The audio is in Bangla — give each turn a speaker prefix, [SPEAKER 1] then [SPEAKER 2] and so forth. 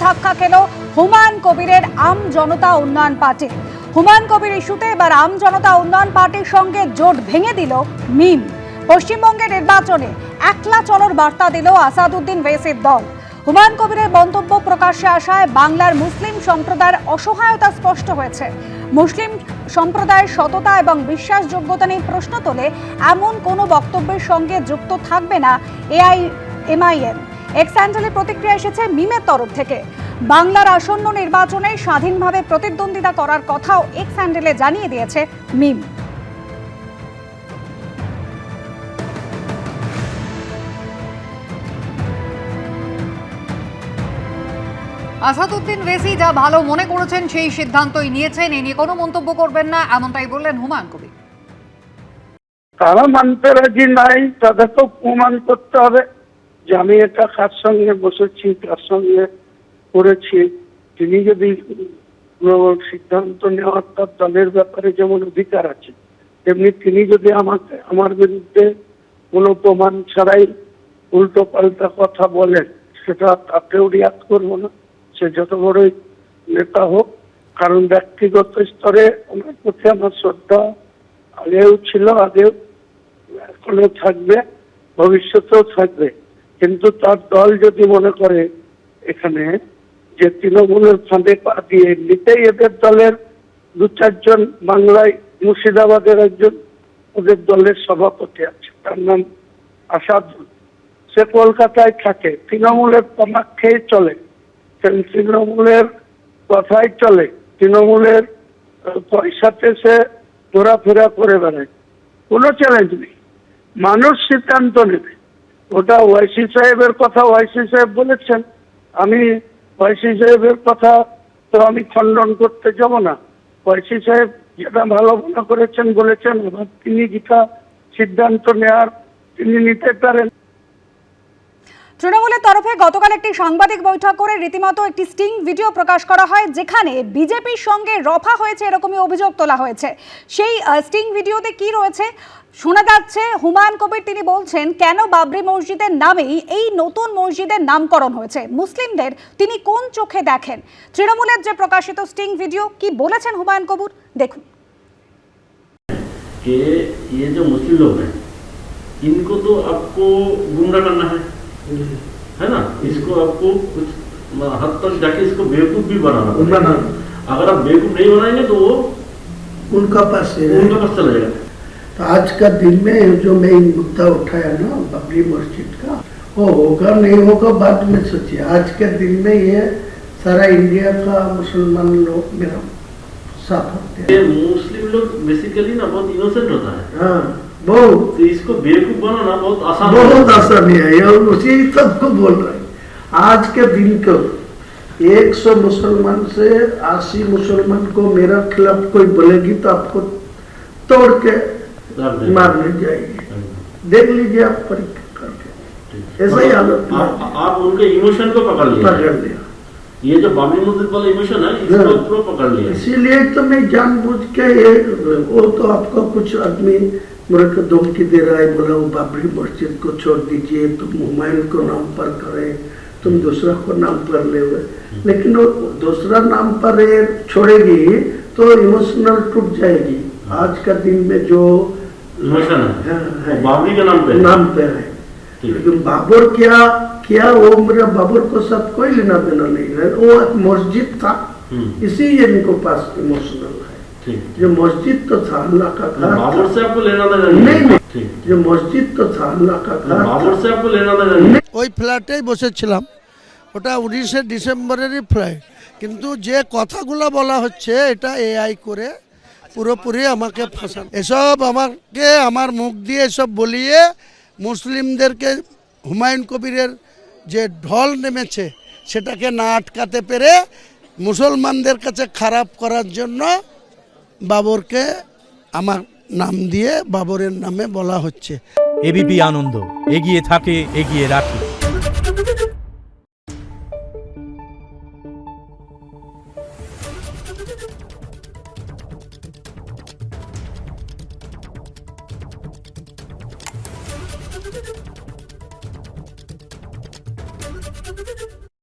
[SPEAKER 1] ধাক্কা খেল হুমায়ুন কবিরের আম জনতা উন্নয়ন পার্টি। হুমায়ুন কবির ইস্যুতে এবার আম জনতা উন্নয়ন পার্টির সঙ্গে জোট ভেঙে দিল মিম। পশ্চিমবঙ্গের নির্বাচনে একলা চলার বার্তা দিল আসাদুদ্দিন ওয়েসির দল। হুমায়ুন কবিরের মন্তব্য প্রকাশ্যে আসায় বাংলার মুসলিম সম্প্রদায়ের অসহায়তা স্পষ্ট হয়েছে। মুসলিম সম্প্রদায়ের সততা এবং বিশ্বাসযোগ্যতা নিয়ে প্রশ্ন তোলে এমন কোনো বক্তব্যের সঙ্গে যুক্ত থাকবে না এআইএমআইএম। এক্স হ্যান্ডেলে প্রতিক্রিয়া এসেছে মিমের তরফ থেকে। বাংলার আসন্ন নির্বাচনে স্বাধীনভাবে প্রতিদ্বন্দ্বিতা করার কথাও এক্স হ্যান্ডেলে জানিয়ে দিয়েছে মিম।
[SPEAKER 2] আসাদুদ্দিন ওয়েসি যা ভালো মনে করেছেন সেই সিদ্ধান্তই নিয়েছেন, এ নিয়ে কোনো মন্তব্য করবেন না, এমনটাই বললেন হুমায়ুন কবির।
[SPEAKER 3] তারা মানতে রাজি নাই, তাদের তো প্রমাণ করতে হবে যে আমি এটা কার সঙ্গে বসেছি, কার সঙ্গে করেছি। তিনি যদি সিদ্ধান্ত নেওয়ার তার দলের ব্যাপারে যেমন অধিকার আছে, তেমনি তিনি যদি আমার বিরুদ্ধে কোনো প্রমাণ ছাড়াই উল্টো পাল্টা কথা বলেন, সেটা তাতেও রিয়াক্ট করবো না, সে যত বড়ই নেতা হোক। কারণ ব্যক্তিগত স্তরে ওনার প্রতি আমার শ্রদ্ধা আগেও ছিল, আগেও এখনো থাকবে, ভবিষ্যতেও থাকবে। কিন্তু তার দল যদি মনে করে এখানে যে তৃণমূলের ফাঁদে পা দিয়ে, এমনিতেই এদের দলের দু চারজন, বাংলায় মুর্শিদাবাদের একজন ওদের দলের সভাপতি আছে, তার নাম আসাদুল, সে কলকাতায় থাকে, তৃণমূলের তামাক খেয়ে চলে, তৃণমূলের কথাই চলে, তৃণমূলের পয়সাতে সে ঘোরাফেরা করে বেড়ায়। কোনো চ্যালেঞ্জ নেই, মানুষ সিদ্ধান্ত নেবে। ওটা ওয়াইসি সাহেবের কথা ওয়াইসি সাহেব বলেছেন, আমি ওয়াইসি সাহেবের কথা তো আমি খণ্ডন করতে যাব না। ওয়াইসি সাহেব যেটা ভালো মনে করেছেন বলেছেন, এবার তিনি যেটা সিদ্ধান্ত নেওয়ার তিনি নিতে পারেন।
[SPEAKER 1] তৃণমূলের তরফে গতকাল একটি সাংবাদিক বৈঠক করে রীতিমতো একটি স্টিং ভিডিও প্রকাশ করা হয়, যেখানে বিজেপির সঙ্গে রফা হয়েছে এরকমই অভিযোগ তোলা হয়েছে। সেই স্টিং ভিডিওতে কি রয়েছে শোনা যাচ্ছে, হুমায়ুন কবির তিনি বলছেন কেন বাবরি মসজিদের নামেই এই নতুন মসজিদের নামকরণ হয়েছে, মুসলিমদের তিনি কোন চোখে দেখেন। তৃণমূলের যে প্রকাশিত স্টিং ভিডিও, কি বলেছেন হুমায়ুন কবির দেখুন।
[SPEAKER 4] ये जो मुस्लिम लोग हैं इनको तो आपको गुमराह करना है ना, इसको आपको कुछ हद तक जाके इसको बेवकूफ भी बनाना। अगर आप बेवकूफ नहीं बनाएंगे तो वो
[SPEAKER 5] उनका पास
[SPEAKER 4] चला जाएगा।
[SPEAKER 5] तो आज का दिन में जो मैं मुद्दा उठाया ना बाबरी मस्जिद का, वो होगा नहीं होगा बाद में सोचिए। आज के दिन में ये सारा इंडिया का मुसलमान लोग मेरा साथ होते हैं।
[SPEAKER 4] ये मुस्लिम लोग बेसिकली ना बहुत इनोसेंट होता है,
[SPEAKER 5] हाँ बहुत,
[SPEAKER 4] तो इसको बेवकूफ बनाना बहुत आसान
[SPEAKER 5] है। ये उसी सबको बोल रहे हैं। आज के दिन को 100 मुसलमान से 80 मुसलमान को मेरा खिलाफ कोई बोलेगी तो आपको तोड़ के मारने जाएगी। देख लीजिए आप परीक्षा करके, ऐसा ही हालत।
[SPEAKER 4] आप उनके इमोशन को पकड़ लिया। ये जो बाबरी मस्जिद वाला इमोशन है इसको पूरा पकड़ लिया।
[SPEAKER 5] इसीलिए तो मैं जानबूझ के वो तो आपको कुछ आदमी मेरे को धमकी दे रहा है, बोला वो बाबरी मस्जिद को छोड़ दीजिए, तुम हुमायूं को नाम पर करे, तुम दूसरा को नाम पर ले हुए। लेकिन वो दूसरा नाम पर छोड़ेगी तो इमोशनल टूट जाएगी। आज का दिन में जो
[SPEAKER 4] इमोशन है बाबरी के नाम पे है। लेकिन बाबर क्या वो मेरा बाबर को साथ कोई लेना देना नहीं है, वो एक मस्जिद था, इसी इनको पास इमोशनल है। जो मस्जिद तो था अल्लाह का घर, बाबर से आपको लेना देना
[SPEAKER 5] नहीं। जो मस्जिद तो था अल्लाह का घर,
[SPEAKER 4] बाबर से आपको लेना देना नहीं।
[SPEAKER 6] ওই ফ্ল্যাটেই বসেছিলাম, ওটা 19শে ডিসেম্বরেরই ফ্লাইট, কিন্তু যে কথাগুলো বলা হচ্ছে এটা এআই করে পুরোপুরি আমাকে ফাঁসানো। এসব আমাকে আমার মুখ দিয়ে এসব বলিয়ে মুসলিমদেরকে হুমায়ুন কবিরের যে ঢল নেমেছে সেটাকে না আটকাতে পেরে মুসলমানদের কাছে খারাপ করার জন্য বাবরকে আমার নাম দিয়ে বাবরের নামে বলা হচ্ছে।
[SPEAKER 7] এবিপি আনন্দ এগিয়ে থাকে, এগিয়ে রাখে।